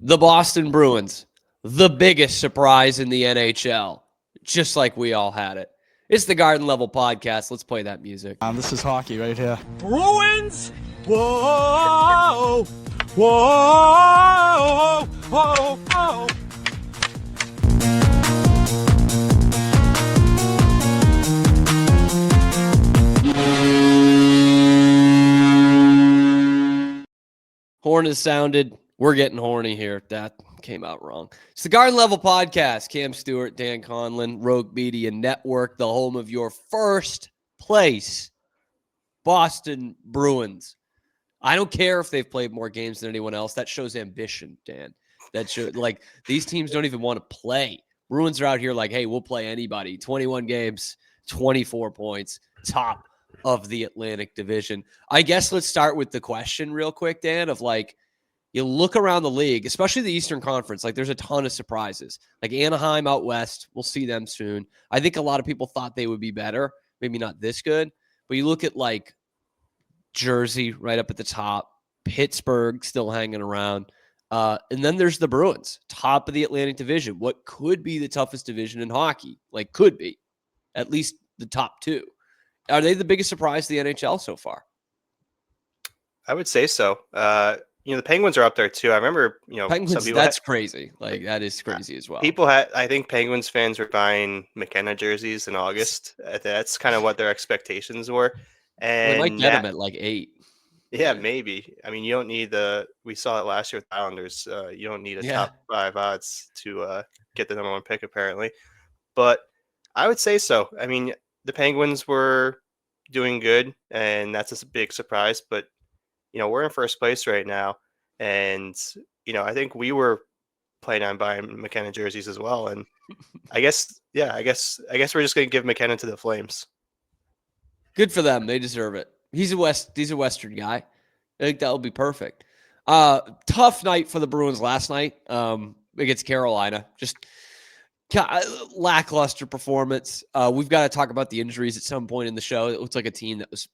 The Boston Bruins, the biggest surprise in the NHL, just like we all had it. It's the Garden Level Podcast. Let's play that music. This is hockey right here. Bruins! Whoa! Whoa! Whoa! Whoa! Horn has sounded. We're getting horny here. That came out wrong. It's the Garden Level Podcast. Cam Stuart, Dan Conlon, Rogue Media Network, the home of your first place Boston Bruins. I don't care if they've played more games than anyone else. That shows ambition, Dan. That shows, like, these teams don't even want to play. Bruins are out here like, hey, we'll play anybody. 21 games, 24 points, top of the Atlantic Division. I guess let's start with the question real quick, Dan, of like, you look around the league, especially the Eastern Conference, like there's a ton of surprises. Like Anaheim out west, we'll see them soon. I think a lot of people thought they would be better, maybe not this good, but you look at like Jersey right up at the top, Pittsburgh still hanging around, and then there's the Bruins, top of the Atlantic Division. What could be the toughest division in hockey? Like could be, at least the top two. Are they the biggest surprise to the NHL so far? I would say so. The Penguins are up there too. I remember, Penguins, some people that's crazy. Like that is crazy as well. I think Penguins fans were buying McKenna jerseys in August. That's kind of what their expectations were. And they might get them at like 8. Yeah, maybe. I mean, you don't need we saw it last year with the Islanders. You don't need a top 5 odds to get the number 1 pick, apparently. But I would say so. I mean, the Penguins were doing good, and that's a big surprise. But we're in first place right now, and I think we were planning on buying McKenna jerseys as well. And I guess we're just going to give McKenna to the Flames. Good for them. They deserve it. He's a Western guy. I think that'll be perfect. Tough night for the Bruins last night against Carolina. Just lackluster performance. We've got to talk about the injuries at some point in the show. It looks like a team that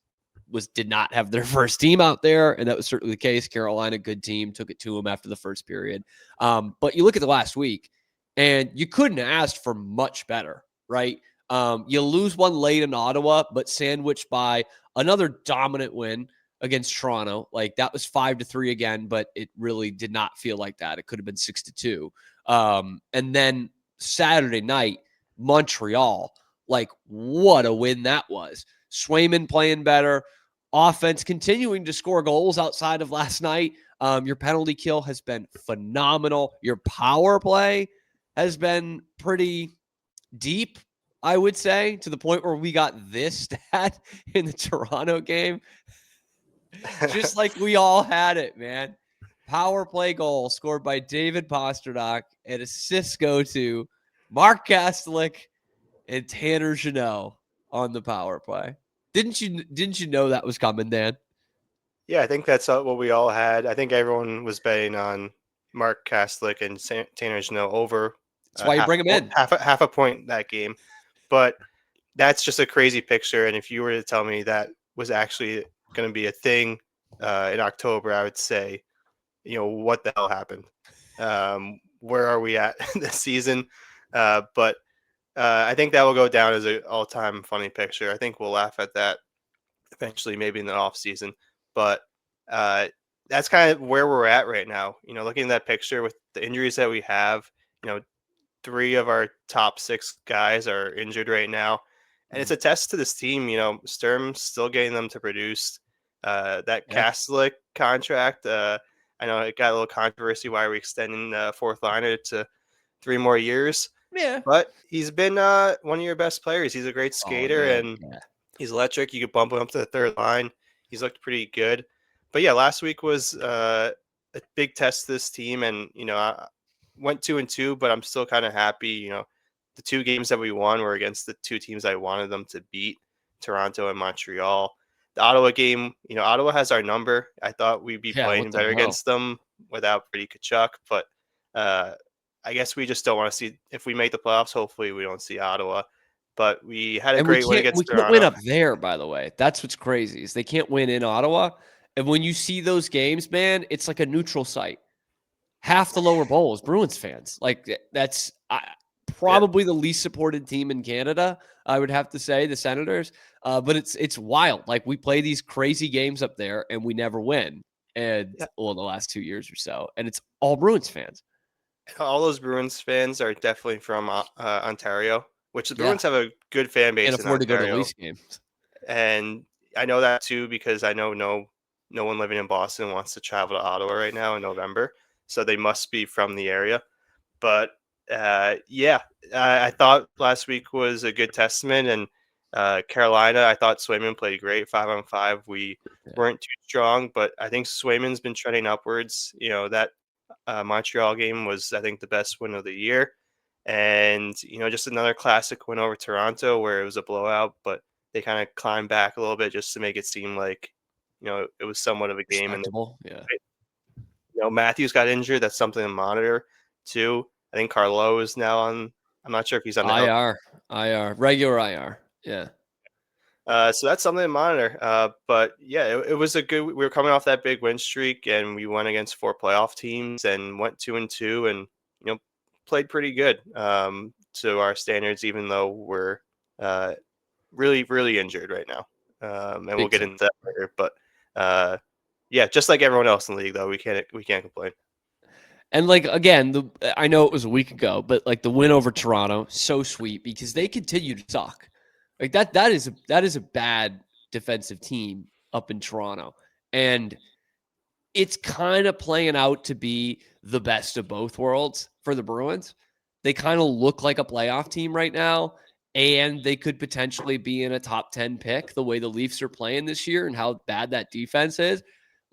did not have their first team out there, and that was certainly the case. Carolina, good team, took it to them after the first period. But you look at the last week, and you couldn't have asked for much better, right? You lose one late in Ottawa, but sandwiched by another dominant win against Toronto. Like that was 5-3 again, but it really did not feel like that. It could have been 6-2. And then Saturday night, Montreal, like what a win that was. Swayman playing better, offense continuing to score goals outside of last night. Your penalty kill has been phenomenal. Your power play has been pretty deep, I would say, to the point where we got this stat in the Toronto game. Just like we all had it, man. Power play goal scored by David Pastrnak, and assists go to Mark Kastelik and Tanner Jeannot on the power play. Didn't you know that was coming, Dan? Yeah, I think that's what we all had. I think everyone was betting on Mark Kastelik and Tanner Jeannot over. That's why you bring him in. Half a point that game. But that's just a crazy picture. And if you were to tell me that was actually going to be a thing in October, I would say, what the hell happened? Where are we at this season? But I think that will go down as an all-time funny picture. I think we'll laugh at that eventually, maybe in the off season. But that's kind of where we're at right now. Looking at that picture with the injuries that we have, 3 of our top 6 guys are injured right now. And it's a test to this team. Sturm's still getting them to produce. That Kastelik contract, I know it got a little controversy. Why are we extending fourth liner to 3 more years? Yeah. But he's been one of your best players. He's a great skater, and he's electric. You could bump him up to the third line. He's looked pretty good. But, yeah, last week was a big test to this team, and, I went 2-2, but I'm still kind of happy. The 2 games that we won were against the 2 teams I wanted them to beat, Toronto and Montreal. The Ottawa game, Ottawa has our number. I thought we'd be playing better against them without Brady Tkachuk, but I guess we just don't want to see, if we make the playoffs, hopefully we don't see Ottawa. But we had a great win against Toronto. We can't win up there, by the way. That's what's crazy, is they can't win in Ottawa. And when you see those games, man, it's like a neutral site. half the lower bowl is Bruins fans. Like that's probably the least supported team in Canada. I would have to say the Senators, but it's wild. Like we play these crazy games up there and we never win. And Yeah. well, in the last 2 years or so, and it's all Bruins fans. All those Bruins fans are definitely from Ontario, which the Yeah, Bruins have a good fan can't base in afford to go to the Ontario. Leafs games. And I know that too because I know no one living in Boston wants to travel to Ottawa right now in November, so they must be from the area. But yeah, I thought last week was a good testament, and Carolina, I thought Swayman played great 5-on-5. We Yeah. weren't too strong, but I think Swayman's been trending upwards. You know that Montreal game was, I think, the best win of the year. And, just another classic win over Toronto where it was a blowout, but they kind of climbed back a little bit just to make it seem like, it was somewhat of a game. And, Respectable. Yeah. Matthews got injured. That's something to monitor too. I think Carlo is now I'm not sure if he's on the IR, regular IR. Yeah. So that's something to monitor. But yeah, it was a good. We were coming off that big win streak, and we went against 4 playoff teams and went 2-2, and played pretty good to our standards, even though we're really really injured right now. And we'll Big get time. into that later. But yeah, just like everyone else in the league, though, we can't complain. And like again, I know it was a week ago, but like the win over Toronto, so sweet because they continue to suck. Like that is a bad defensive team up in Toronto. And it's kind of playing out to be the best of both worlds for the Bruins. They kind of look like a playoff team right now, and they could potentially be in a top 10 pick the way the Leafs are playing this year and how bad that defense is.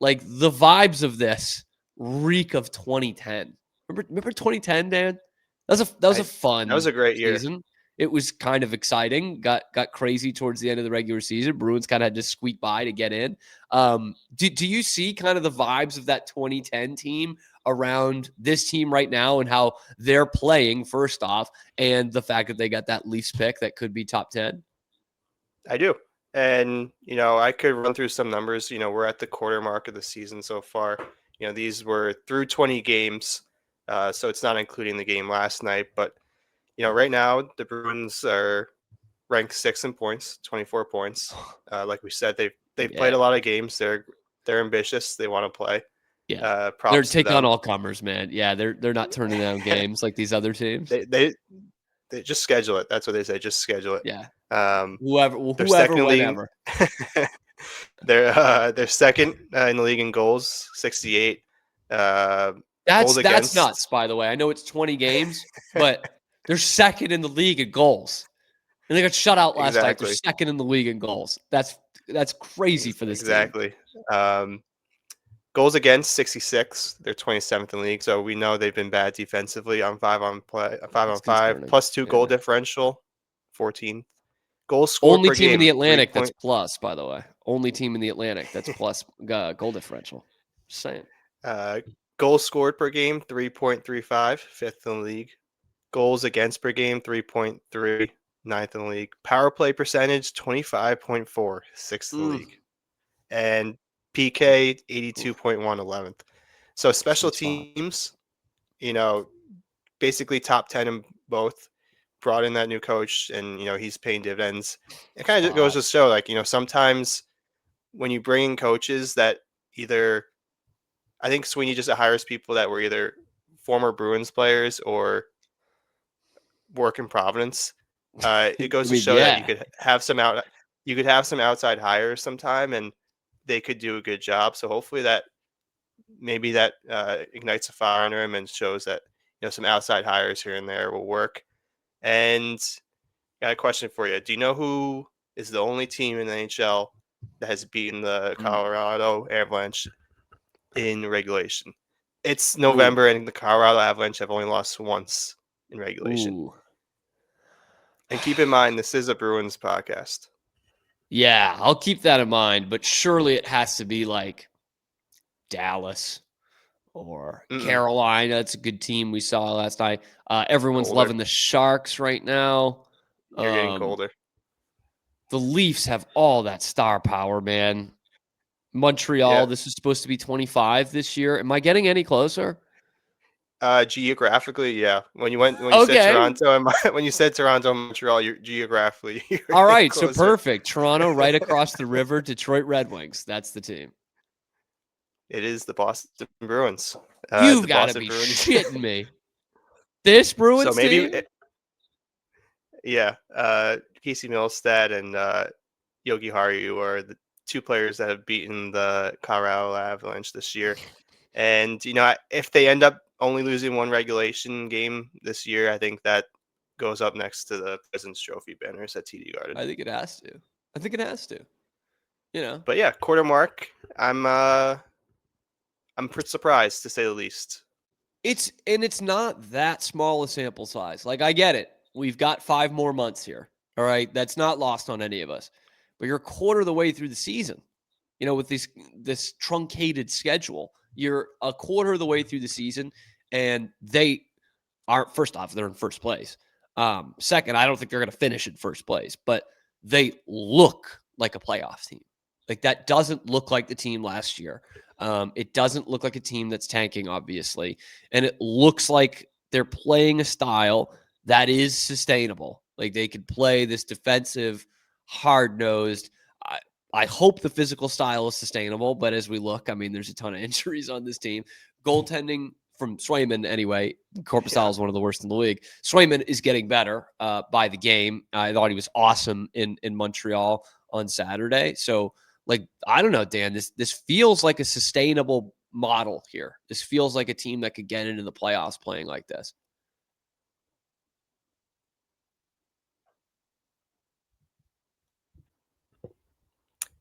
Like the vibes of this reek of 2010. Remember 2010, Dan? That was a That was fun a great year. season. It was kind of exciting. Got crazy towards the end of the regular season. Bruins kind of had to squeak by to get in. Do you see kind of the vibes of that 2010 team around this team right now and how they're playing first off, and the fact that they got that Leafs pick that could be top 10? I do. And, I could run through some numbers. We're at the quarter mark of the season so far. These were through 20 games. So it's not including the game last night. But, right now the Bruins are ranked 6th in points, 24 points. Like we said, they've played a lot of games. They're ambitious. They want to play. Yeah. They're Props to taking on them. all comers, man. Yeah, they're not turning down games like these other teams. They just schedule it. That's what they say. Just schedule it. Yeah. They're Whoever, second in whenever. league. They're second in the league in goals, 68. Goals That's against. nuts, by the way. I know it's 20 games, but they're second in the league in goals. And they got shut out last night. They're Exactly. second in the league in goals. That's crazy for this team. Exactly. Goals against 66. They're 27th in the league, so we know they've been bad defensively on 5-on-5. Plus 2 goal differential, 14. Goals scored Only per team game. in the Atlantic that's plus, by the way. Only team in the Atlantic that's plus goal differential. Just saying. Goals scored per game, 3.35, 5th in the league. Goals against per game, 3.3, 9th in the league. Power play percentage, 25.4, 6th in the league. And PK, 82.1, 11th. So special teams, basically top 10 in both. Brought in that new coach, and he's paying dividends. It kind of goes to show, like, sometimes when you bring in coaches that either, I think Sweeney just hires people that were either former Bruins players or work in Providence. It goes to show that you could have some outside hires sometime, and they could do a good job. So hopefully that ignites a fire under him and shows that some outside hires here and there will work. And got a question for you. Do you know who is the only team in the NHL that has beaten the Colorado Avalanche in regulation? It's November, and the Colorado Avalanche have only lost once in regulation. And keep in mind, this is a Bruins podcast. Yeah, I'll keep that in mind. But surely it has to be like Dallas or Carolina. It's a good team we saw last night. Everyone's loving the Sharks right now. You're getting colder. The Leafs have all that star power, man. Montreal, This is supposed to be 25 this year. Am I getting any closer? Geographically, yeah. When you said Okay. Toronto and when you said Toronto and Montreal, you're geographically you're All right. So closer. perfect. Toronto right across the river, Detroit Red Wings. That's the team. It is the Boston Bruins. You've The got to Boston be Bruins. shitting me. This So Bruins maybe, team? yeah. Casey Milstead and Yogi Haru are the two players that have beaten the Colorado Avalanche this year. And if they end up only losing one regulation game this year, I think that goes up next to the President's Trophy banners at TD Garden. I think it has to. I think it has to. You know, But yeah, quarter mark. I'm pretty surprised to say the least. it's not that small a sample size. Like I get it. We've got 5 more months here. All right. That's not lost on any of us. But you're a quarter of the way through the season. With this truncated schedule, you're a quarter of the way through the season, and they aren't. First off, they're in first place. Second, I don't think they're going to finish in first place, but they look like a playoff team. Like that doesn't look like the team last year. It doesn't look like a team that's tanking, obviously, and it looks like they're playing a style that is sustainable. Like they could play this defensive, hard-nosed. I hope the physical style is sustainable, but as we look, I mean, there's a ton of injuries on this team. Goaltending from Swayman, anyway, Korpisalo is one of the worst in the league. Swayman is getting better by the game. I thought he was awesome in Montreal on Saturday. So, I don't know, Dan, this feels like a sustainable model here. This feels like a team that could get into the playoffs playing like this.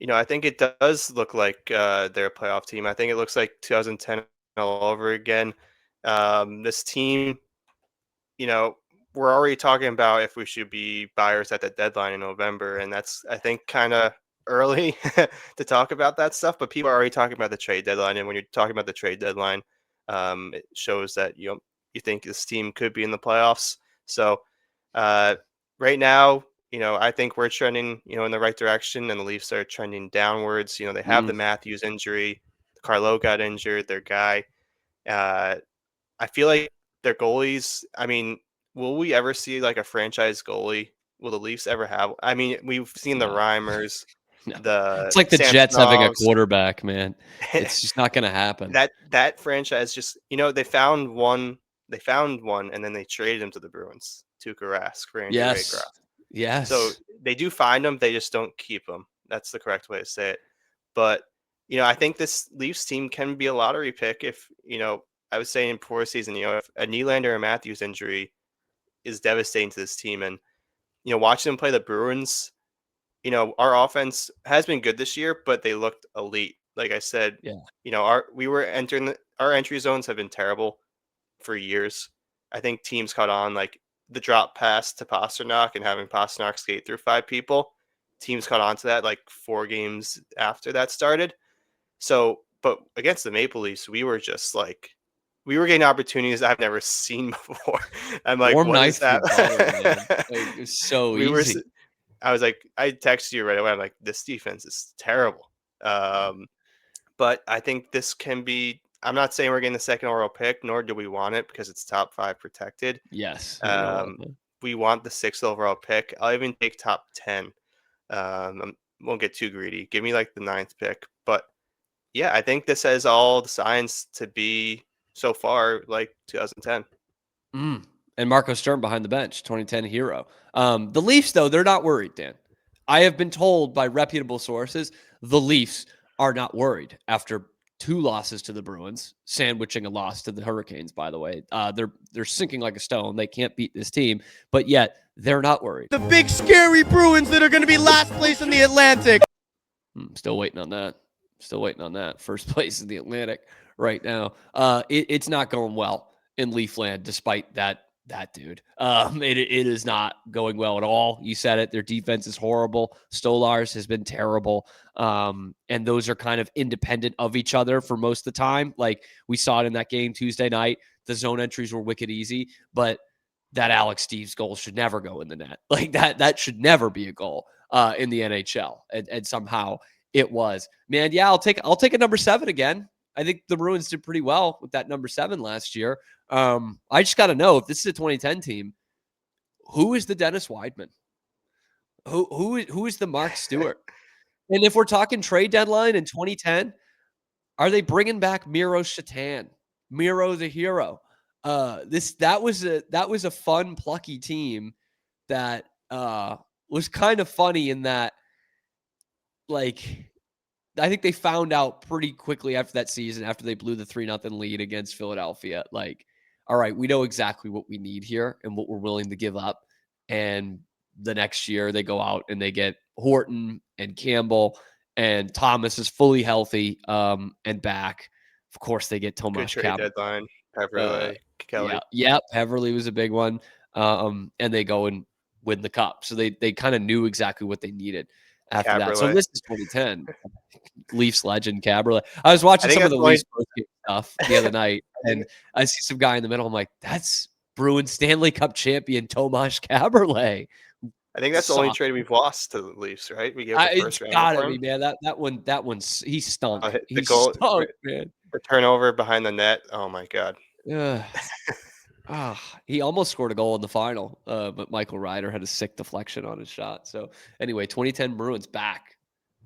I think it does look like they're a playoff team. I think it looks like 2010 all over again. This team, we're already talking about if we should be buyers at the deadline in November, and that's, I think, kind of early to talk about that stuff. But people are already talking about the trade deadline, and when you're talking about the trade deadline, it shows that you think this team could be in the playoffs. So right now, I think we're trending, in the right direction, and the Leafs are trending downwards. They have the Matthews injury, Carlo got injured, their guy. I feel like their goalies. I mean, will we ever see like a franchise goalie? Will the Leafs ever have? I mean, we've seen the No. Reimers, No. the It's like the Jets having a Samsonovs. quarterback, man. It's just not going to happen. That franchise just, they found one. They found one, and then they traded him to the Bruins, Tuukka Rask for Andrew Yes. Raycroft. Yes. So they do find them. They just don't keep them. That's the correct way to say it. But, I think this Leafs team can be a lottery pick if, I was saying before season, if a Nylander or Matthews injury is devastating to this team. And, watching them play the Bruins, our offense has been good this year, but they looked elite. Like I said, Yeah. Our entry zones have been terrible for years. I think teams caught on, like the drop pass to Pasternak and having Pasternak skate through 5 people. Teams caught on to that like 4 games after that started. So, but against the Maple Leafs, we were getting opportunities I've never seen before. I'm like, Warm what is knife through butter, man. that? Like, it's so we were. easy. I was like, I texted you right away. I'm like, this defense is terrible. But I think this can be. I'm not saying we're getting the second overall pick, nor do we want it because it's top 5 protected. Yes. You don't want that. We want the 6th overall pick. I'll even take top 10. I won't get too greedy. Give me like the 9th pick. But yeah, I think this has all the signs to be so far like 2010. And Marco Sturm behind the bench, 2010 hero. The Leafs, though, they're not worried, Dan. I have been told by reputable sources the Leafs are not worried after 2 losses to the Bruins, sandwiching a loss to the Hurricanes, by the way. They're sinking like a stone. They can't beat this team, but yet they're not worried. The big scary Bruins that are going to be last place in the Atlantic. Still waiting on that. First place in the Atlantic right now. It's not going well in Leafland, despite that dude. It is not going well at all. You said it. Their defense is horrible. Stolarz has been terrible. And those are kind of independent of each other for most of the time. Like we saw it in that game Tuesday night. The zone entries were wicked easy, but that Alex Steves goal should never go in the net. Like that should never be a goal in the NHL. And somehow it was. Man, yeah, I'll take a number 7 again. I think the Bruins did pretty well with that number 7 last year. I just got to know, if this is a 2010 team, who is the Dennis Weidman? Who is the Mark Stewart? And if we're talking trade deadline in 2010, are they bringing back Miro Shatan? Miro the hero. That was a fun, plucky team that was kind of funny in that, like, I think they found out pretty quickly after that season, after they blew the 3-0 lead against Philadelphia, like, all right, we know exactly what we need here and what we're willing to give up. And the next year they go out and they get Horton and Campbell, and Thomas is fully healthy and back. Of course, they get Good Tomas trade Cab. deadline. Peverley, Kelly. Yeah, Peverley was a big one. And they go and win the cup. So they kind of knew exactly what they needed after that. So Caberlet. this is 2010. Leafs legend Caberlet. I was watching some of the Leafs post-game stuff the other night, and I see some guy in the middle. I'm like, that's Bruins Stanley Cup champion Tomas Caberlet. I think that's the only trade we've lost to the Leafs, right? We gave the first round. It's gotta be, man. That one's he stunk. He goal, stunk, man. The turnover behind the net. Oh my god. He almost scored a goal in the final, but Michael Ryder had a sick deflection on his shot. So anyway, 2010 Bruins back.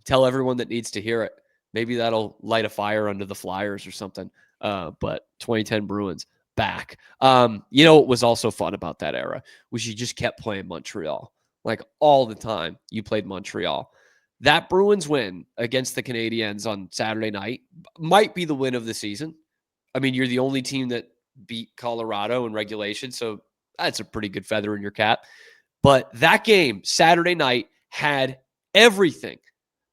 Tell everyone that needs to hear it. Maybe that'll light a fire under the Flyers or something. But 2010 Bruins back. You know what was also fun about that era was you just kept playing Montreal. Like, all the time you played Montreal. That Bruins win against the Canadiens on Saturday night might be the win of the season. I mean, you're the only team that beat Colorado in regulation, so that's a pretty good feather in your cap. But that game, Saturday night, had everything.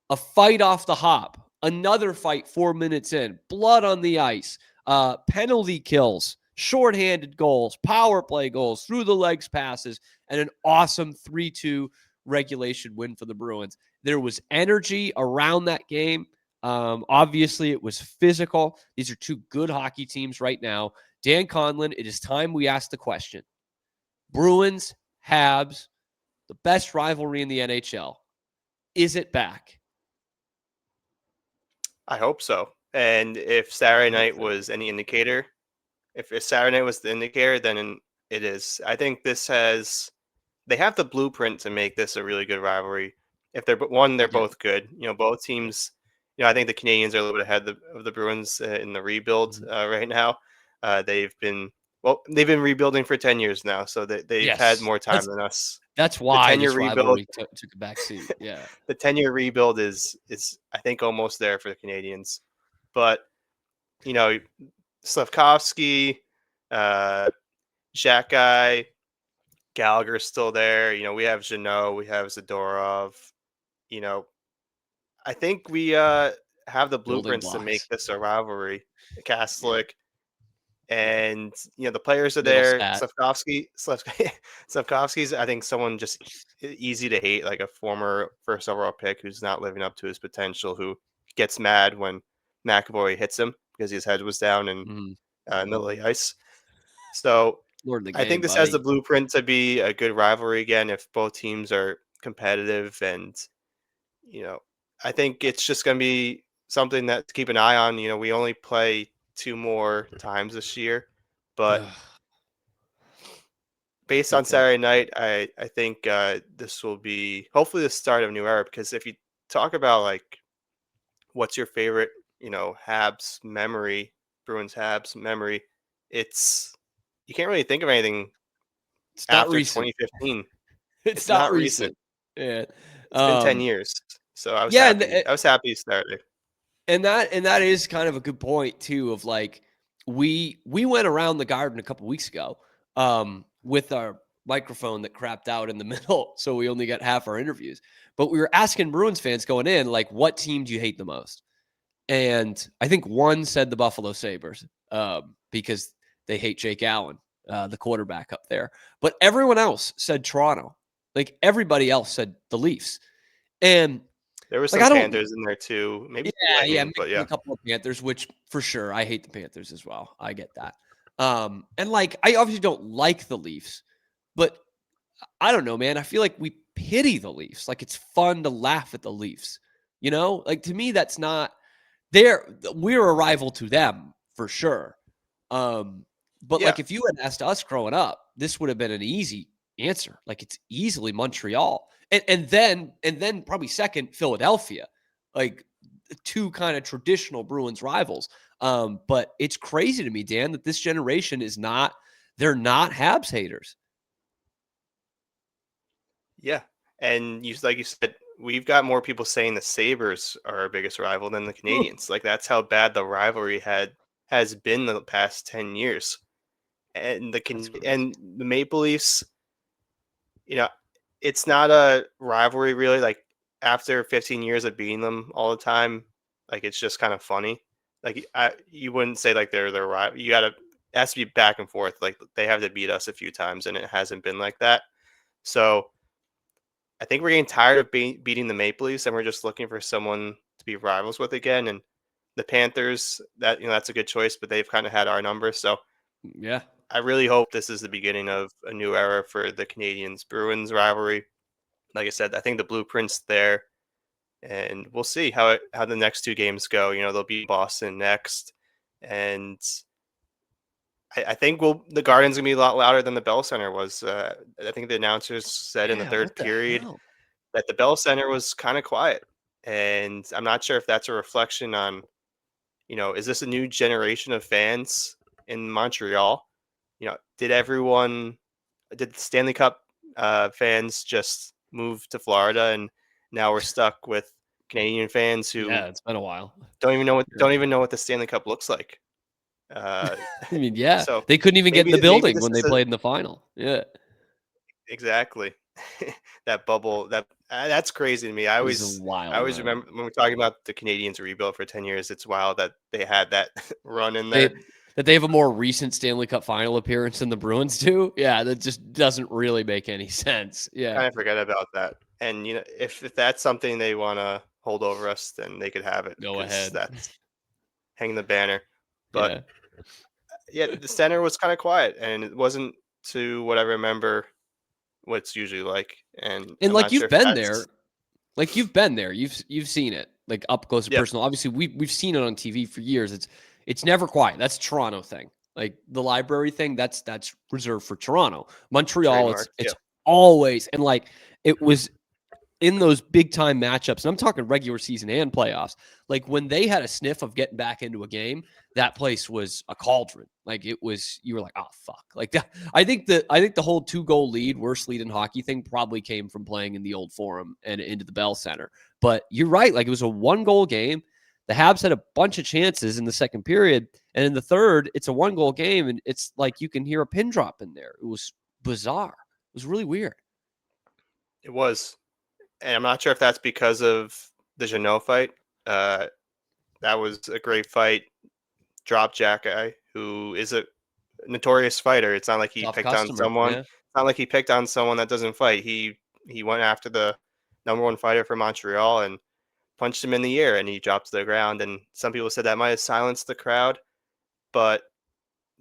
A fight off the hop, another fight 4 minutes in, blood on the ice, penalty kills, shorthanded goals, power play goals, through the legs passes, and an awesome 3-2 regulation win for the Bruins. There was energy around that game. Obviously, it was physical. These are two good hockey teams right now. Dan Conlon, it is time we ask the question. Bruins, Habs, the best rivalry in the NHL. Is it back? I hope so. And if Saturday night was any indicator, if Saturday night was the indicator, then it is. I think they have the blueprint to make this a really good rivalry. If they're both good. Both teams. I think the Canadiens are a little bit ahead of the Bruins in the rebuild right now. They've been rebuilding for 10 years now, so they've had more time than us. That's why this rivalry took a backseat. Yeah, the 10-year rebuild is I think almost there for the Canadiens, but Slafkovsky, Xhekaj, Gallagher's still there. We have Jeannot, we have Zadorov. I think we have the blueprints to make this a rivalry. Kastlik. And the players are there. Slafkovsky's I think someone just easy to hate, like a former first overall pick who's not living up to his potential, who gets mad when McAvoy hits him because his head was down in the middle of the ice. So I think this has the blueprint to be a good rivalry again if both teams are competitive, and I think it's just going to be something that to keep an eye on. We only play 2 more times this year, but based on Saturday night, I think this will be hopefully the start of a new era, because if you talk about like what's your favorite, Habs memory, Bruins Habs memory, you can't really think of anything after 2015. It's not recent. Yeah. It's been 10 years. So I was happy. I was happy Saturday. And that is kind of a good point too, of like, we went around the Garden a couple weeks ago with our microphone that crapped out in the middle, so we only got half our interviews. But we were asking Bruins fans going in, like, what team do you hate the most? And I think one said the Buffalo Sabres because they hate Jake Allen, the quarterback up there. But everyone else said Toronto. Like, everybody else said the Leafs. And there was some Panthers in there too. Maybe but a couple of Panthers, which for sure I hate the Panthers as well. I get that. And like, I obviously don't like the Leafs, but I don't know, man. I feel like we pity the Leafs. Like, it's fun to laugh at the Leafs. Like, to me, we're a rival to them for sure. But Yeah. like if you had asked us growing up, this would have been an easy answer. Like it's easily Montreal. And then probably second Philadelphia. Like two kind of traditional Bruins rivals. But it's crazy to me, Dan, that this generation they're not Habs haters. Yeah. And like you said, we've got more people saying the Sabres are our biggest rival than the Canadiens. Like that's how bad the rivalry has been the past 10 years. And the Maple Leafs, you know, it's not a rivalry really. Like after 15 years of beating them all the time, like it's just kind of funny. Like you wouldn't say like they're their rival. It has to be back and forth. Like they have to beat us a few times, and it hasn't been like that. So I think we're getting tired of beating the Maple Leafs, and we're just looking for someone to be rivals with again. And the Panthers, that's a good choice, but they've kind of had our number. So Yeah. I really hope this is the beginning of a new era for the Canadiens Bruins rivalry. Like I said, I think the blueprint's there, and we'll see how the next two games go. They'll be Boston next, and I think the Garden's gonna be a lot louder than the Bell Center was. I think the announcers said in the Yeah, third what the period hell? that the Bell Center was kind of quiet, and I'm not sure if that's a reflection on, is this a new generation of fans in Montreal? Did the Stanley Cup fans just move to Florida, and now we're stuck with Canadian fans who Yeah, it's been a while. don't even know what the Stanley Cup looks like. Uh, I mean, yeah, so they couldn't even get in the maybe building this when they is played in the final. Yeah, exactly that bubble. That's crazy to me. I it was a always I wild always run. remember when we're talking about the Canadians rebuild for 10 years. It's wild that they had that run in there. They have a more recent Stanley Cup final appearance than the Bruins do. Yeah, that just doesn't really make any sense. Yeah, Kind of forget about that. And if that's something they want to hold over us, then they could have it go because ahead. that's hang the banner. But Yeah, yeah, the center was kind of quiet, and it wasn't to what I remember what it's usually like. And and I'm like not sure you've if been that's there, you've seen it like up close and yeah, personal. Obviously, we've seen it on TV for years. It's never quiet. That's a Toronto thing. Like the library thing, that's reserved for Toronto. Montreal, trademark. Yeah, it's always and like it was in those big time matchups, and I'm talking regular season and playoffs, like when they had a sniff of getting back into a game, that place was a cauldron. Like it was, you were like, oh fuck. Like that. I think the whole 2-goal lead, worst lead in hockey thing probably came from playing in the old Forum and into the Bell Center. But you're right. Like it was a 1-goal game. The Habs had a bunch of chances in the second period, and in the third, it's a 1-goal game, and it's like you can hear a pin drop in there. It was bizarre. It was really weird. it was. And I'm not sure if that's because of the Janot fight. Uh, that was a great fight. Drop Jack guy, who is a notorious fighter. It's not like he Tough picked on customer. someone. Yeah. It's not like he picked on someone that doesn't fight. He went after the number one fighter for Montreal and punched him in the ear, and he dropped to the ground. And some people said that might have silenced the crowd, but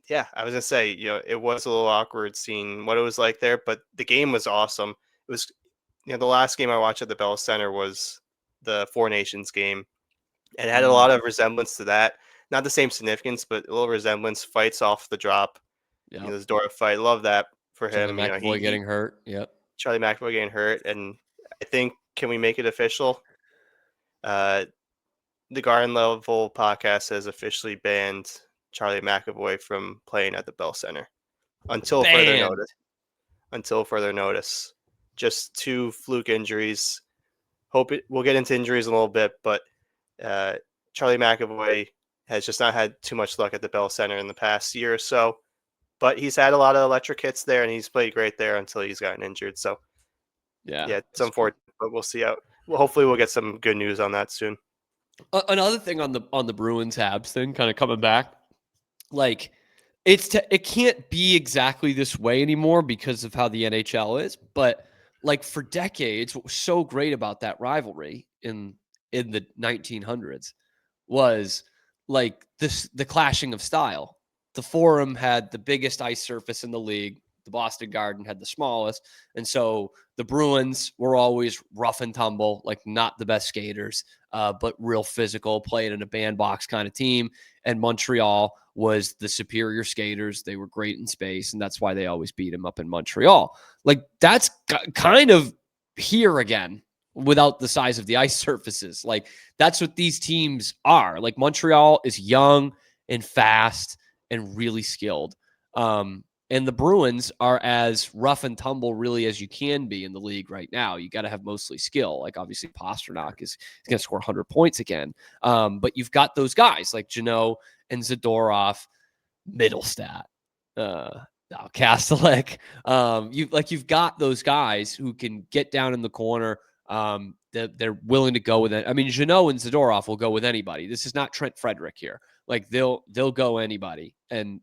yeah, I was gonna say, it was a little awkward seeing what it was like there, but the game was awesome. It was, the last game I watched at the Bell Center was the Four Nations game, and it had a Mm. lot of resemblance to that. Not the same significance, but a little resemblance. Fights off the drop. Yep. This Dora fight. Love that for Charlie him. McAvoy He getting hurt. Yep. Charlie McAvoy getting hurt, and I think can we make it official? Uh, the Garden Level podcast has officially banned Charlie McAvoy from playing at the Bell Center until further Banned. notice. Until further notice. Just 2 fluke injuries. We'll get into injuries in a little bit, but uh, Charlie McAvoy has just not had too much luck at the Bell Center in the past year or so. But he's had a lot of electric hits there, and he's played great there until he's gotten injured. So Yeah. yeah, it's unfortunate, but we'll see how. Well, hopefully, we'll get some good news on that soon. Another thing on the Bruins Habs thing, kind of coming back, like it can't be exactly this way anymore because of how the NHL is. But like for decades, what was so great about that rivalry in the 1900s was like the clashing of style. The Forum had the biggest ice surface in the league. the Boston Garden had the smallest. And so the Bruins were always rough and tumble, like not the best skaters, but real physical, playing in a bandbox kind of team. And Montreal was the superior skaters. They were great in space, and that's why they always beat them up in Montreal. Like that's kind of here again without the size of the ice surfaces. Like that's what these teams are. Like Montreal is young and fast and really skilled. And the Bruins are as rough and tumble really as you can be in the league right now. You got to have mostly skill. Like obviously Pasternak is going to score 100 points again. But you've got those guys like Janot and Zadorov, Middlestat, Kastelik. You've got those guys who can get down in the corner. They're willing to go with it. I mean, Janot and Zadorov will go with anybody. This is not Trent Frederick here. Like they'll go anybody and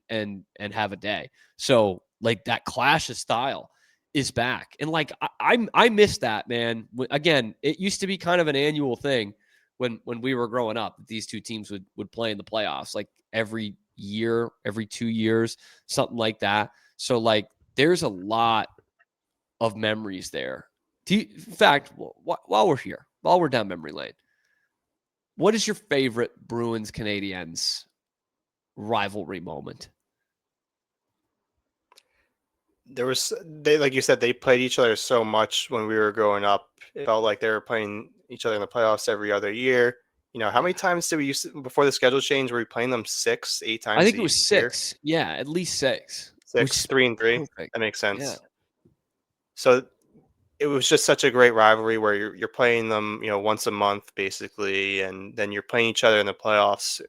have a day. So like that clash of style is back. And like I miss that, man. Again, it used to be kind of an annual thing when we were growing up. These two teams would play in the playoffs like every year, every 2 years, something like that. So like there's a lot of memories there. In fact, while we're down memory lane, what is your favorite Bruins Canadiens rivalry moment? Like you said, they played each other so much when we were growing up. It felt like they were playing each other in the playoffs every other year. How many times did we used to, before the schedule change, were we playing them 6, 8 times? I think it was 6. Yeah, at least 6. 6, 3 and 3. Perfect. That makes sense. Yeah. So it was just such a great rivalry where you're playing them, once a month basically, and then you're playing each other in the playoffs.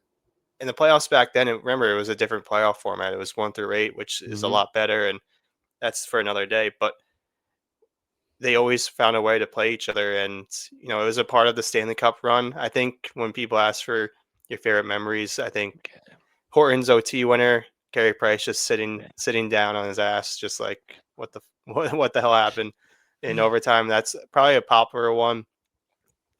In the playoffs back then, remember it was a different playoff format. It was 1 through 8, which is a lot better, and that's for another day. But they always found a way to play each other, and it was a part of the Stanley Cup run. I think when people ask for your favorite memories, I think Horton's OT winner, Carey Price just sitting down on his ass, just like what the hell happened in overtime. That's probably a popular one.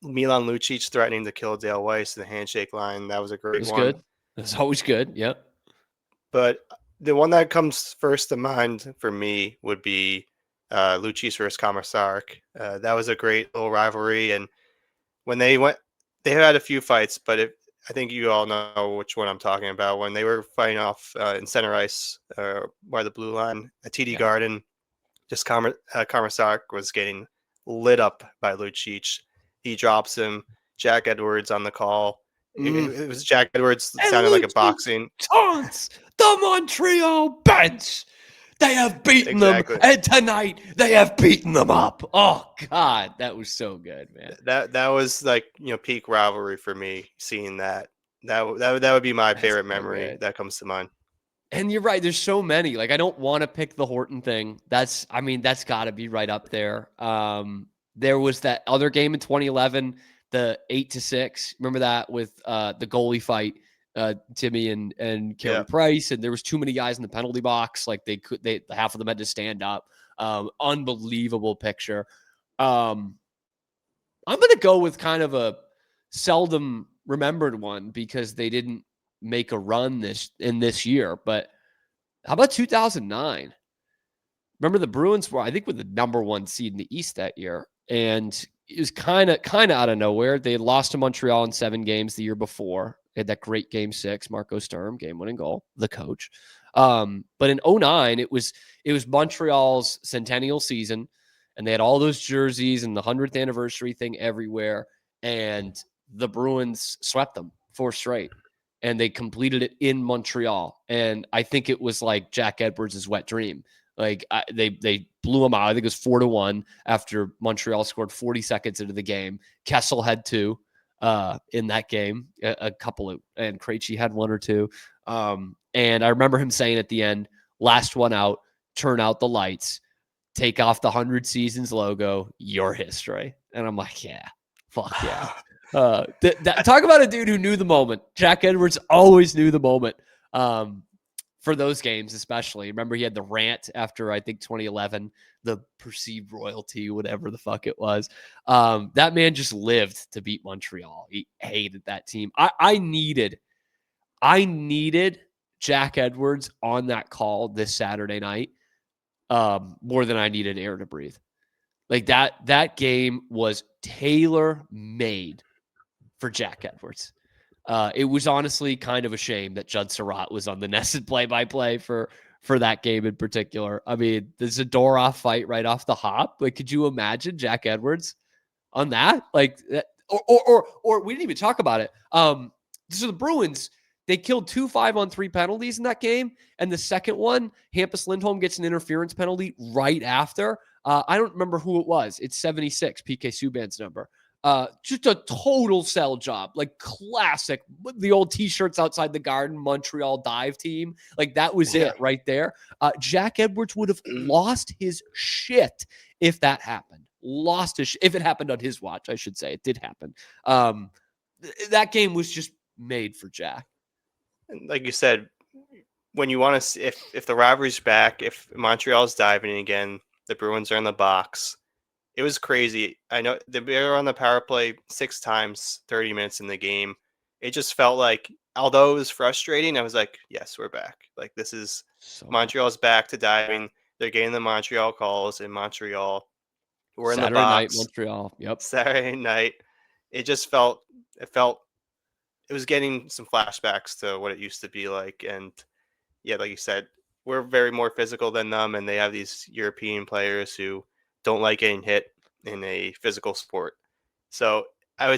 Milan Lucic threatening to kill Dale Weiss in the handshake line. That was a great one. Good. That's always good. Yep. But the one that comes first to mind for me would be Lucic versus Komisarek. That was a great little rivalry. And when they had a few fights, but I think you all know which one I'm talking about. When they were fighting off in center ice by the blue line at TD Garden, just Komisarek was getting lit up by Lucic. He drops him. Jack Edwards on the call. It was Jack Edwards sounded like a boxing. Taunts the Montreal bench. They have beaten them, and tonight they have beaten them up. Oh God, that was so good, man. That was like peak rivalry for me. Seeing that would be my favorite memory that comes to mind. And you're right. There's so many. Like I don't want to pick the Horton thing. That's got to be right up there. There was that other game in 2011, the 8-6. Remember that with the goalie fight, Timmy and Carey Price, and there was too many guys in the penalty box. Like half of them had to stand up. Unbelievable picture. I'm gonna go with kind of a seldom remembered one because they didn't make a run this year. But how about 2009? Remember the Bruins were, I think, with the number 1 seed in the East that year. And it was kind of out of nowhere. They had lost to Montreal in 7 games the year before. They had that great game 6, Marco Sturm, game-winning goal, the coach. But in 2009, it was Montreal's centennial season, and they had all those jerseys and the 100th anniversary thing everywhere. And the Bruins swept them 4 straight, and they completed it in Montreal. And I think it was like Jack Edwards' wet dream. Like they blew them out. I think it was 4-1 after Montreal scored 40 seconds into the game. Kessel had 2 in that game, a couple of, and Krejci had 1 or 2. And I remember him saying at the end, "Last one out, turn out the lights, take off the 100 seasons logo, your history." And I'm like, yeah, fuck yeah. Talk about a dude who knew the moment. Jack Edwards always knew the moment. For those games, especially. Remember, he had the rant after, I think, 2011, the perceived royalty, whatever the fuck it was. That man just lived to beat Montreal. He hated that team. I needed Jack Edwards on that call this Saturday night more than I needed air to breathe. Like that game was tailor-made for Jack Edwards. It was honestly kind of a shame that Judd Surratt was on the Nested play-by-play for that game in particular. I mean, the Zadorov fight right off the hop. Like, could you imagine Jack Edwards on that? Like, that, or we didn't even talk about it. So the Bruins, they killed 2 5-on-3 penalties in that game, and the second one, Hampus Lindholm gets an interference penalty right after. I don't remember who it was. It's 76, PK Subban's number. Just a total sell job, like classic, the old t-shirts outside the Garden, Montreal dive team. Like that was it right there. Jack Edwards would have lost his shit if that happened. If it happened on his watch, I should say. It did happen. That game was just made for Jack. Like you said, when you want to, if the rivalry's back, if Montreal's diving again, the Bruins are in the box. It was crazy. I know they were on the power play 6 times, 30 minutes in the game. It just felt like, although it was frustrating, I was like, yes, we're back. Like, this is Montreal's back to diving. They're getting the Montreal calls in Montreal. We're in the box. Saturday night, Montreal. Yep. Saturday night. It was getting some flashbacks to what it used to be like. And yeah, like you said, we're very more physical than them. And they have these European players who don't like getting hit in a physical sport. So I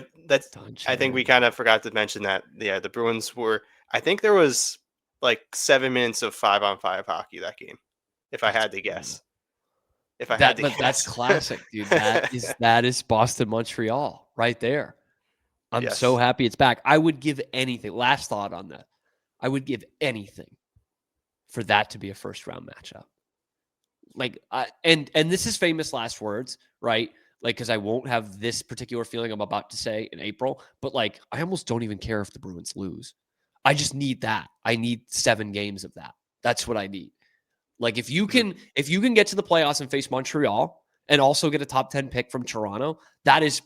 think we kind of forgot to mention that. Yeah, the Bruins were, I think there was like 7 minutes of 5-on-5 hockey that game, if I had to guess. That's classic, dude. That is Boston Montreal right there. I'm so happy it's back. I would give anything. Last thought on that. I would give anything for that to be a first round matchup. Like, and this is famous last words, right? Like, because I won't have this particular feeling I'm about to say in April, but like, I almost don't even care if the Bruins lose. I just need that. I need 7 games of that. That's what I need. Like, if you can get to the playoffs and face Montreal and also get a top 10 pick from Toronto, that is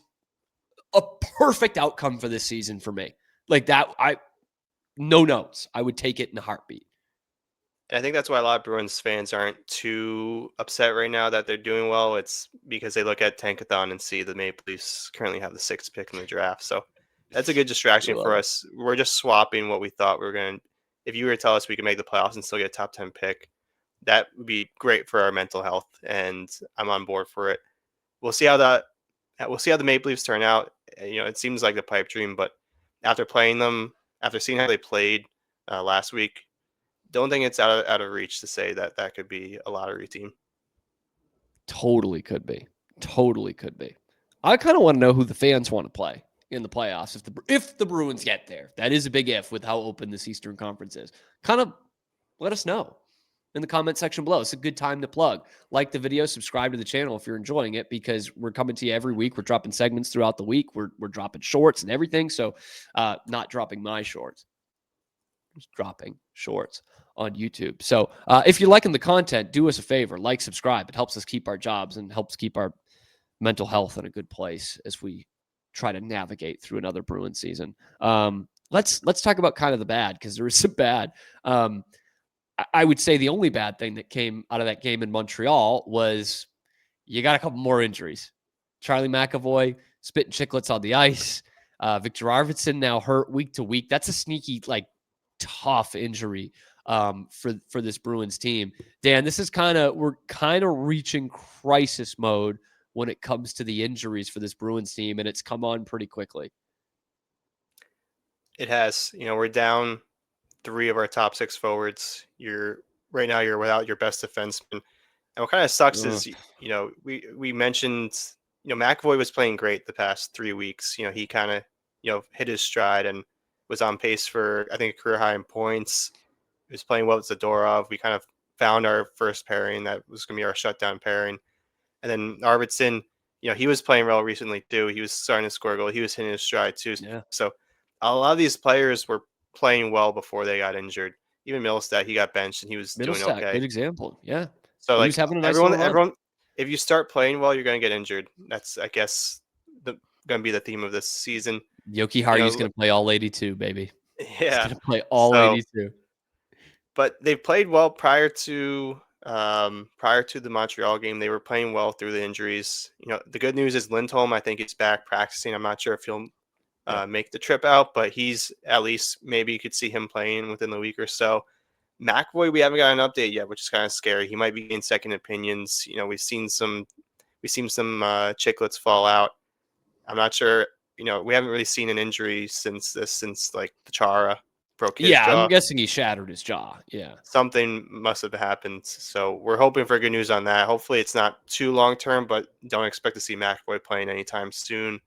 a perfect outcome for this season for me. Like that, no notes. I would take it in a heartbeat. And I think that's why a lot of Bruins fans aren't too upset right now that they're doing well. It's because they look at Tankathon and see the Maple Leafs currently have the 6th pick in the draft. So that's a good distraction for us. We're just swapping what we thought we were going to. If you were to tell us we could make the playoffs and still get a top 10 pick, that would be great for our mental health. And I'm on board for it. We'll see how the Maple Leafs turn out. It seems like the pipe dream, but after playing them, after seeing how they played last week, don't think it's out of reach to say that could be a lottery team. Totally could be. I kind of want to know who the fans want to play in the playoffs if the Bruins get there. That is a big if with how open this Eastern Conference is. Kind of let us know in the comment section below. It's a good time to plug. Like the video, subscribe to the channel if you're enjoying it, because we're coming to you every week. We're dropping segments throughout the week. We're dropping shorts and everything. So not dropping my shorts. Just dropping shorts on YouTube. So if you're liking the content, do us a favor, like, subscribe. It helps us keep our jobs and helps keep our mental health in a good place as we try to navigate through another Bruins season. Let's talk about kind of the bad, because there is some bad. I would say the only bad thing that came out of that game in Montreal was you got a couple more injuries. Charlie McAvoy spitting chiclets on the ice. Victor Arvidsson now hurt week to week. That's a sneaky, tough injury for this Bruins team. Dan, we're kind of reaching crisis mode when it comes to the injuries for this Bruins team, and it's come on pretty quickly. It has. We're down 3 of our top 6 forwards. Right now you're without your best defenseman. And what kind of sucks is, we mentioned, McAvoy was playing great the past 3 weeks. He kind of, hit his stride and was on pace for, I think, a career high in points. He was playing well with Zadorov. We kind of found our first pairing that was going to be our shutdown pairing. And then Arvidsson, he was playing well recently too. He was starting to score a goal. He was hitting his stride too. Yeah. So a lot of these players were playing well before they got injured. Even Middlestat, he got benched and he was doing okay. Good example. Yeah. So he was having a nice everyone, if you start playing well, you're going to get injured. That's, I guess, going to be the theme of this season. Yoki Haru's going to play all 82, baby. Yeah. He's going to play all 82. But they played well prior to Prior to the Montreal game, they were playing well through the injuries. The good news is Lindholm, I think, is back practicing. I'm not sure if he'll make the trip out, but he's at least, maybe you could see him playing within the week or so. McAvoy, we haven't got an update yet, which is kind of scary. He might be getting second opinions. We've seen some chicklets fall out. I'm not sure. We haven't really seen an injury since like the Chara broke his Yeah, jaw. I'm guessing he shattered his jaw. Yeah. Something must have happened. So we're hoping for good news on that. Hopefully it's not too long term, but don't expect to see McAvoy playing anytime soon.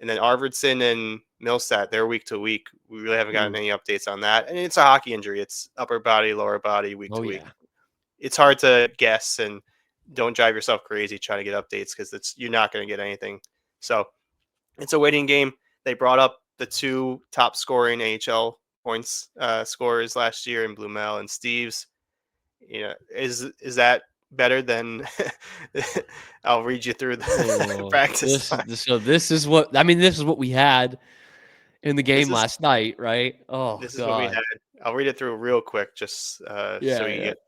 And then Arvidsson and Millsat, they're week to week. We really haven't gotten any updates on that. And it's a hockey injury. It's upper body, lower body, week to week. Yeah. It's hard to guess, and don't drive yourself crazy trying to get updates because you're not going to get anything. So it's a waiting game. They brought up the two top scoring AHL points scorers last year in Blumel and Steves. Is that better than I'll read you through the practice. This is what we had in the game last night, right? Oh, this God. Is what we had. I'll read it through real quick, just so you get.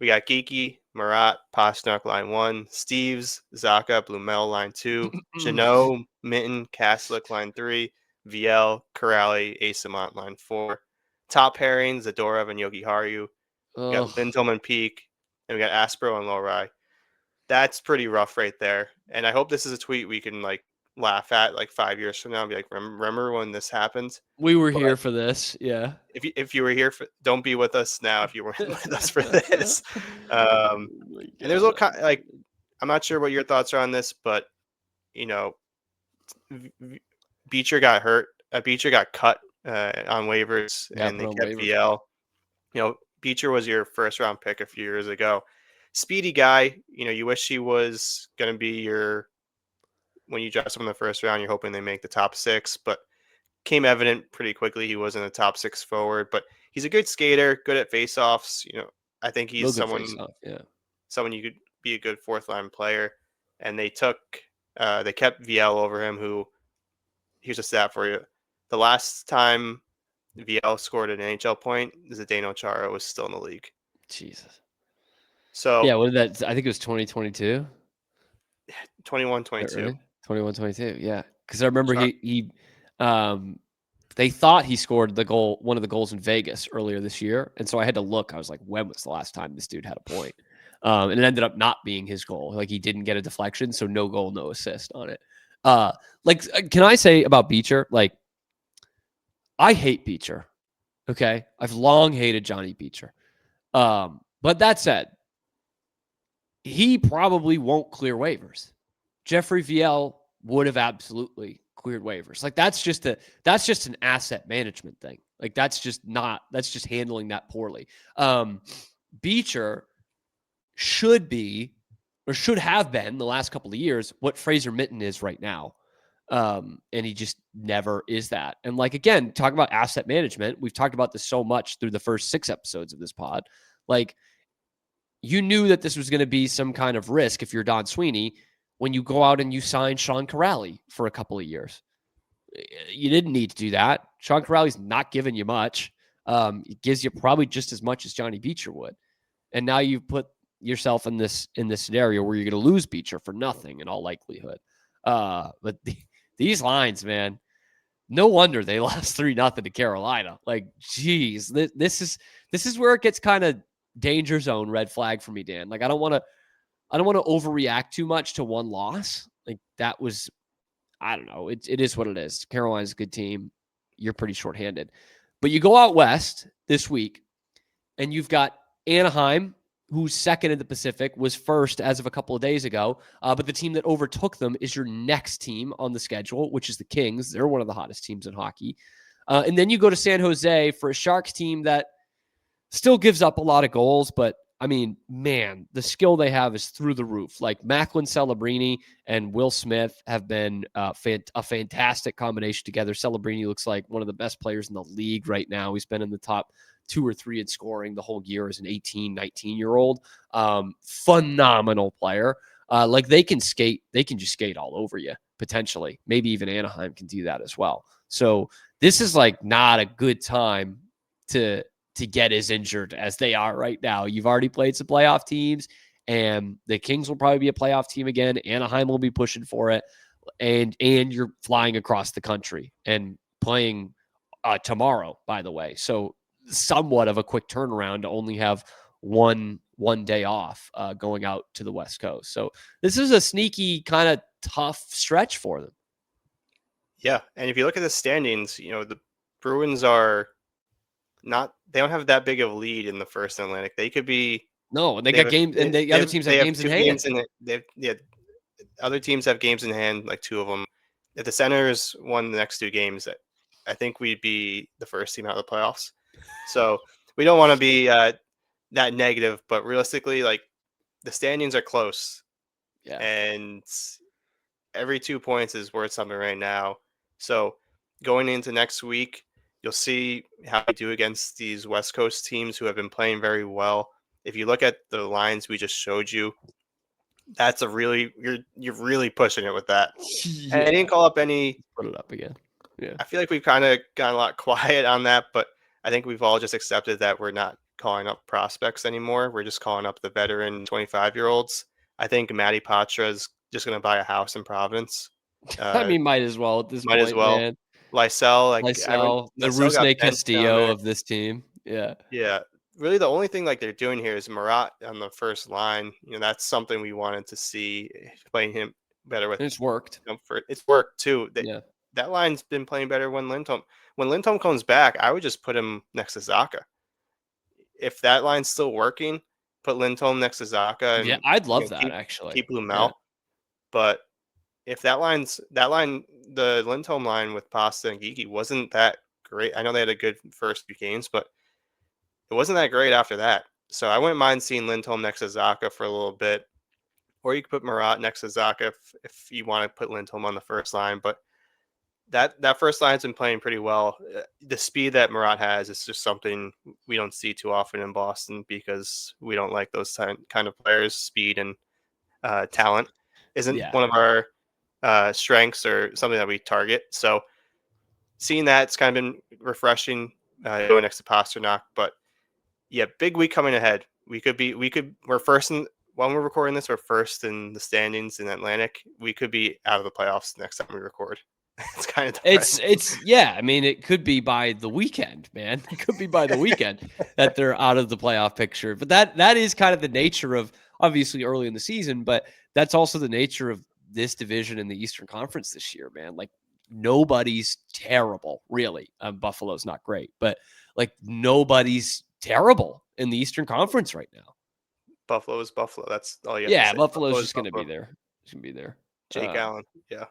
We got Geeky, Marat, Pasternak line 1, Steves, Zaka, Blumel line 2, Janot, Minton, Kaslik line 3, VL, Corrali, Asamont line 4. Top pairings, Zadorov and Yogi Haru. We got Lindholm and Peak, and we got Aspro and Lorai. That's pretty rough right there. And I hope this is a tweet we can laugh at 5 years from now and be like, remember when this happened? We were here for this. Yeah. If you were here don't be with us now if you weren't with us for this. And there's a little I'm not sure what your thoughts are on this, but Beecher got hurt. Beecher got cut on waivers, and they kept VL. Beecher was your first round pick a few years ago. Speedy guy. You wish he was going to be when you draft someone in the first round, you're hoping they make the top 6, but came evident pretty quickly he wasn't a top 6 forward, but he's a good skater, good at faceoffs. I think he's someone you could be a good fourth line player. And they kept VL over him, who, here's a stat for you. The last time VL scored an NHL point, Zdeno Chara was still in the league. Jesus. So yeah, what did that? I think it was 2022. 21-22. 21-22. Yeah, because I remember they thought he scored one of the goals in Vegas earlier this year, and so I had to look. I was like, when was the last time this dude had a point? And it ended up not being his goal. He didn't get a deflection, so no goal, no assist on it. Can I say about Beecher? I hate Beecher. Okay, I've long hated Johnny Beecher. But that said, he probably won't clear waivers. Jeffrey VL would have absolutely cleared waivers. That's just an asset management thing. That's just handling that poorly. Beecher should have been the last couple of years what Fraser Minton is right now. And he just never is that. And again, talk about asset management. We've talked about this so much through the first 6 episodes of this pod. You knew that this was going to be some kind of risk if you're Don Sweeney when you go out and you sign Sean Corrali for a couple of years. You didn't need to do that. Sean Corrali's not giving you much. It gives you probably just as much as Johnny Beecher would. And now you've put yourself in this scenario where you're going to lose Beecher for nothing in all likelihood. But these lines, man, no wonder they lost 3-0 to Carolina. Geez, this is where it gets kind of danger zone, red flag for me, Dan. I don't want to overreact too much to one loss. That was, I don't know. It is what it is. Carolina's a good team. You're pretty shorthanded. But you go out west this week, and you've got Anaheim, who's second in the Pacific, was first as of a couple of days ago. But the team that overtook them is your next team on the schedule, which is the Kings. They're one of the hottest teams in hockey. And then you go to San Jose for a Sharks team that still gives up a lot of goals, but I mean, man, the skill they have is through the roof. Macklin Celebrini and Will Smith have been a fantastic combination together. Celebrini looks like one of the best players in the league right now. He's been in the top 2 or 3 in scoring the whole year as an 18, 19-year-old. Phenomenal player. They can skate. They can just skate all over you, potentially. Maybe even Anaheim can do that as well. So this is not a good time to to get as injured as they are right now. You've already played some playoff teams, and the Kings will probably be a playoff team again. Anaheim will be pushing for it, and you're flying across the country and playing tomorrow, by the way. So somewhat of a quick turnaround to only have one day off going out to the West Coast. So this is a sneaky kind of tough stretch for them. Yeah, and if you look at the standings, the Bruins are not. They don't have that big of a lead in the first Atlantic. They could be. No, and they got games, and the other teams have games in hand. Other teams have games in hand, like two of them. If the Senators won the next two games, I think we'd be the first team out of the playoffs. So we don't want to be that negative, but realistically, like the standings are close. Yeah. And every 2 points is worth something right now. So going into next week, you'll see how we do against these West Coast teams who have been playing very well. If you look at the lines we just showed you, that's you're really pushing it with that. Yeah. And I didn't call up any. Put it up again. Yeah. I feel like we've kind of gotten a lot quiet on that, but I think we've all just accepted that we're not calling up prospects anymore. We're just calling up the veteran 25-year-olds. I think Matty Patra is just going to buy a house in Providence. I mean, might as well at this point. Might as well. Man. Lysell, the Rusney Castillo of this team. Yeah. Yeah. Really, the only thing like they're doing here is Marat on the first line. That's something we wanted to see, playing him better with. And it's worked. Comfort. It's worked too. Yeah. That line's been playing better when Lindholm comes back. I would just put him next to Zacha. If that line's still working, put Lindholm next to Zacha. And, yeah, I'd love that actually. Keep Blumel. Yeah. But if the Lindholm line with Pasta and Geeky wasn't that great. I know they had a good first few games, but it wasn't that great after that. So I wouldn't mind seeing Lindholm next to Zacha for a little bit. Or you could put Marat next to Zacha if you want to put Lindholm on the first line. But that first line's been playing pretty well. The speed that Marat has is just something we don't see too often in Boston because we don't like those kind of players. Speed and talent isn't one of our strengths or something that we target. So seeing that, it's kind of been refreshing going next to Pasternak. But yeah, big week coming ahead. We're first when we're recording this, we're first in the standings in Atlantic. We could be out of the playoffs next time we record. It's kind of yeah. I mean, it could be by the weekend, man. It could be by the weekend that they're out of the playoff picture. But that is kind of the nature of, obviously early in the season, but that's also the nature of this division in the Eastern Conference this year, man. Like nobody's terrible, really. Buffalo's not great, but like nobody's terrible in the Eastern Conference right now. Buffalo is Buffalo. That's all you have to say. Buffalo's just going to be there. It's going to be there. Jake Allen. Yeah.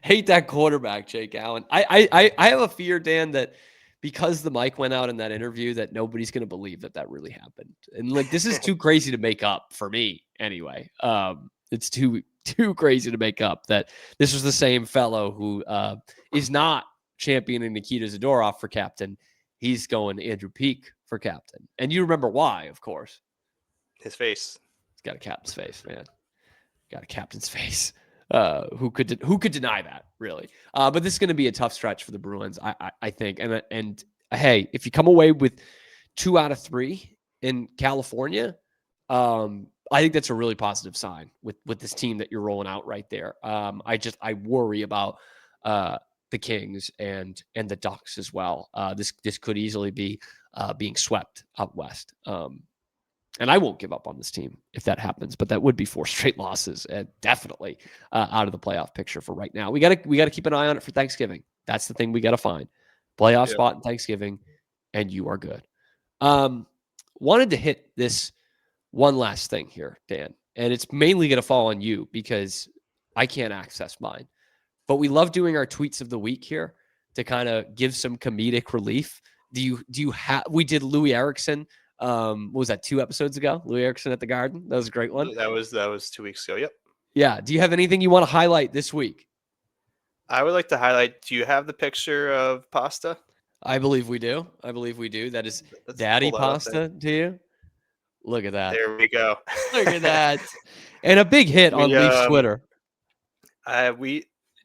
Hate that quarterback, Jake Allen. I have a fear, Dan, that because the mic went out in that interview, that nobody's going to believe that really happened. And like, this is too crazy to make up for me anyway. It's too crazy to make up that this was the same fellow who is not championing Nikita Zadorov for captain. He's going Andrew Peeke for captain. And you remember why, of course. His face. He's got a captain's face, man. Got a captain's face. Who could deny that, really? But this is going to be a tough stretch for the Bruins, I think. And hey, if you come away with 2 out of 3 in California, I think that's a really positive sign with this team that you're rolling out right there. I worry about the Kings and the Ducks as well. This could easily be being swept out west. And I won't give up on this team if that happens, but that would be 4 straight losses and definitely out of the playoff picture for right now. We got to keep an eye on it for Thanksgiving. That's the thing we got to find. Playoff spot in Thanksgiving, and you are good. Wanted to hit this one last thing here, Dan, and it's mainly going to fall on you because I can't access mine. But we love doing our tweets of the week here to kind of give some comedic relief. Do you have? We did Louis Erickson. What was that, 2 episodes ago? Louis Erickson at the Garden. That was a great one. That was 2 weeks ago. Yep. Yeah. Do you have anything you want to highlight this week? I would like to highlight. Do you have the picture of Pasta? I believe we do. That is Daddy Pasta to you. Look at that. There we go. Look at that. And a big hit on Leafs Twitter.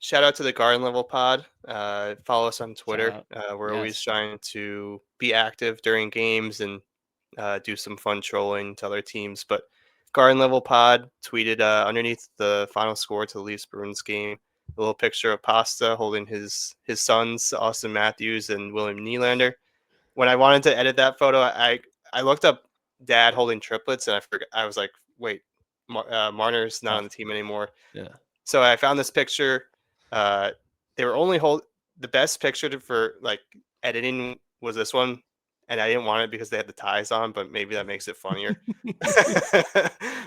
shout out to the Garden Level Pod. Follow us on Twitter. out. We're always Yes. trying to be active during games and do some fun trolling to other teams. But Garden Level Pod tweeted underneath the final score to the Leafs Bruins game a little picture of Pasta holding his sons, Austin Matthews and William Nylander. When I wanted to edit that photo, I looked up dad holding triplets and I forgot. I was like, wait, Marner's not on the team anymore. Yeah. So I found this picture. They were only the best picture for like editing was this one, and I didn't want it because they had the ties on, but maybe that makes it funnier.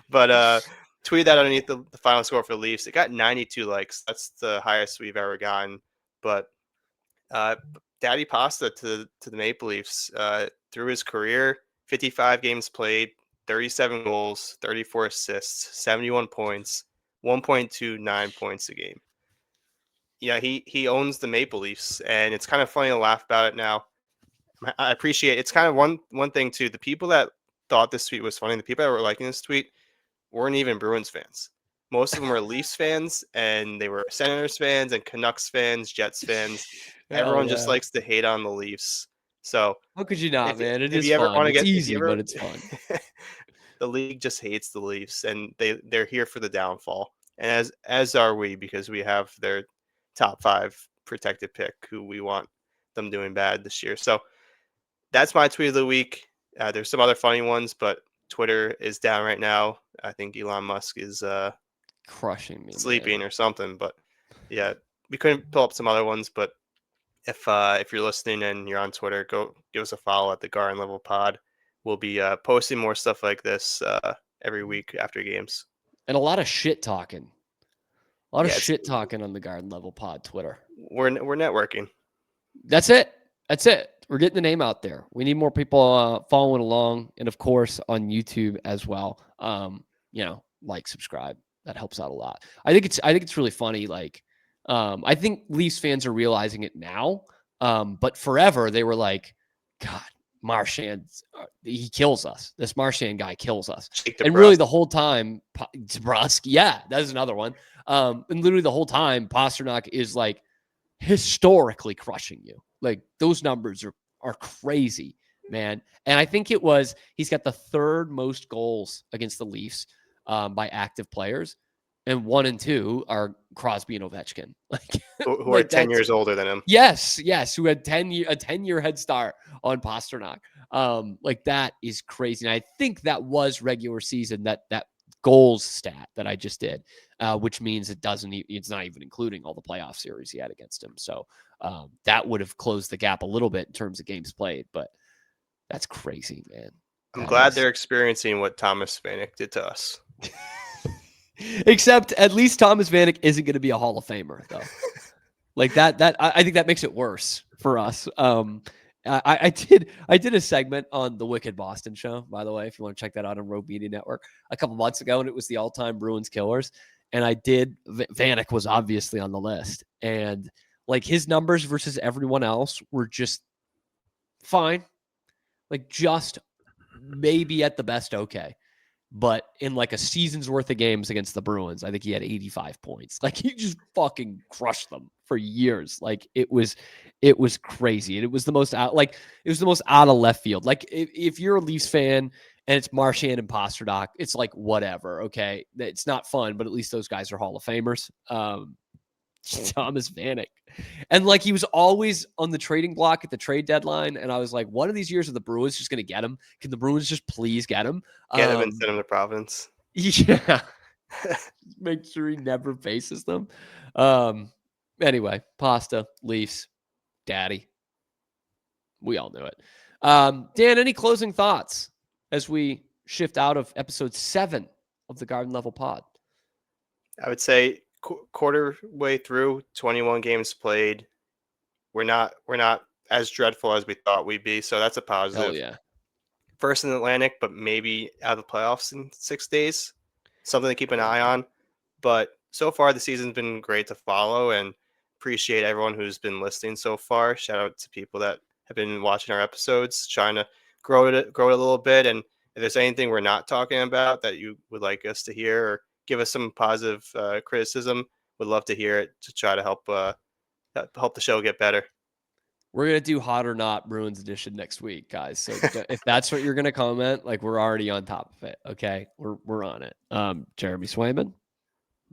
But tweeted that underneath the final score for the Leafs. It got 92 likes. That's the highest we've ever gotten. But uh, Daddy Pasta to the Maple Leafs through his career, 55 games played, 37 goals, 34 assists, 71 points, 1.29 points a game. Yeah, he owns the Maple Leafs, and it's kind of funny to laugh about it now. I appreciate it's kind of one thing too. The people that thought this tweet was funny, the people that were liking this tweet weren't even Bruins fans. Most of them were Leafs fans, and they were Senators fans and Canucks fans, Jets fans. Everyone just likes to hate on the Leafs. So How could you not, man? It if is you ever fun. want to It's get, if easy, you ever, but it's fun. the league just hates the Leafs, and they're here for the downfall. And as are we, because we have their top 5 protected pick, who we want them doing bad this year. So that's my tweet of the week. There's some other funny ones, but Twitter is down right now. I think Elon Musk is Crushing me, sleeping man. or something. But yeah, we couldn't pull up some other ones. But if you're listening and you're on Twitter, go give us a follow at the Garden Level Pod. We'll be posting more stuff like this every week after games. And a lot of shit talking. A lot of Yeah, shit talking on the Garden Level Pod Twitter. we're networking. That's it. That's it. We're getting the name out there. We need more people following along, and of course on YouTube as well. Like, subscribe. That helps out a lot. I think it's really funny. Like, I think Leafs fans are realizing it now. But forever they were like, God, Marchand, he kills us. This Marchand guy kills us. And really the whole time, Brusque, yeah, that's another one. And literally the whole time, Pasternak is like historically crushing you. Like, those numbers are crazy, man. And I think he's got the 3rd most goals against the Leafs by active players, and 1 and 2 are Crosby and Ovechkin, who are 10 years older than him. Yes, who had a 10-year head start on Pasternak. That is crazy. And I think that was regular season, that goals stat that I just did, which means it's not even including all the playoff series he had against him. So that would have closed the gap a little bit in terms of games played, but that's crazy, man. I'm glad they're experiencing what Thomas Vanek did to us. Except at least Thomas Vanek isn't going to be a Hall of Famer, though. Like that I think that makes it worse for us. I did a segment on the Wicked Boston show, by the way, if you want to check that out on Rogue Media Network, a couple months ago, and it was the all-time Bruins killers. And Vanek was obviously on the list, and like his numbers versus everyone else were just fine, like just maybe at the best okay. But in like a season's worth of games against the Bruins, I think he had 85 points. Like, he just fucking crushed them for years. Like, it was crazy. And it was the most out of left field. Like, if you're a Leafs fan and it's Marchand and Pasternak, it's like, whatever. Okay. It's not fun, but at least those guys are Hall of Famers. Thomas Vanek. And like, he was always on the trading block at the trade deadline. And I was like, one of these years are the Bruins just going to get him? Can the Bruins just please get him? Get him and send him to Providence. Yeah. Make sure he never faces them. Anyway, Pasta, Leafs, Daddy. We all knew it. Dan, any closing thoughts as we shift out of episode 7 of the Garden Level Pod? I would say quarter way through, 21 games played. We're not as dreadful as we thought we'd be, so that's a positive. Hell yeah. First in the Atlantic, but maybe out of the playoffs in 6 days. Something to keep an eye on. But so far, the season's been great to follow, and appreciate everyone who's been listening so far. Shout out to people that have been watching our episodes, trying to grow it a little bit. And if there's anything we're not talking about that you would like us to hear, or give us some positive criticism, would love to hear it to try to help the show get better. We're going to do Hot or Not Bruins edition next week, guys. So if that's what you're going to comment, like, we're already on top of it. Okay. We're on it. Jeremy Swayman,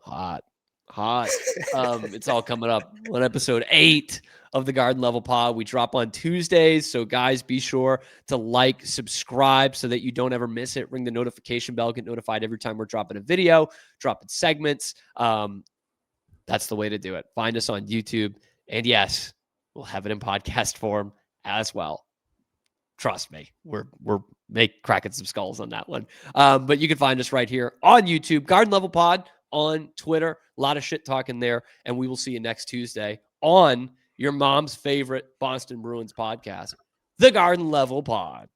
hot. It's all coming up on episode 8 of the Garden Level Pod. We drop on Tuesdays. So guys, be sure to like, subscribe so that you don't ever miss it. Ring the notification bell, get notified every time we're dropping a video, dropping segments. That's the way to do it. Find us on YouTube. And yes, we'll have it in podcast form as well. Trust me, we're cracking some skulls on that one. But you can find us right here on YouTube, Garden Level Pod, on Twitter. A lot of shit talking there. And we will see you next Tuesday on your mom's favorite Boston Bruins podcast, the Garden Level Pod.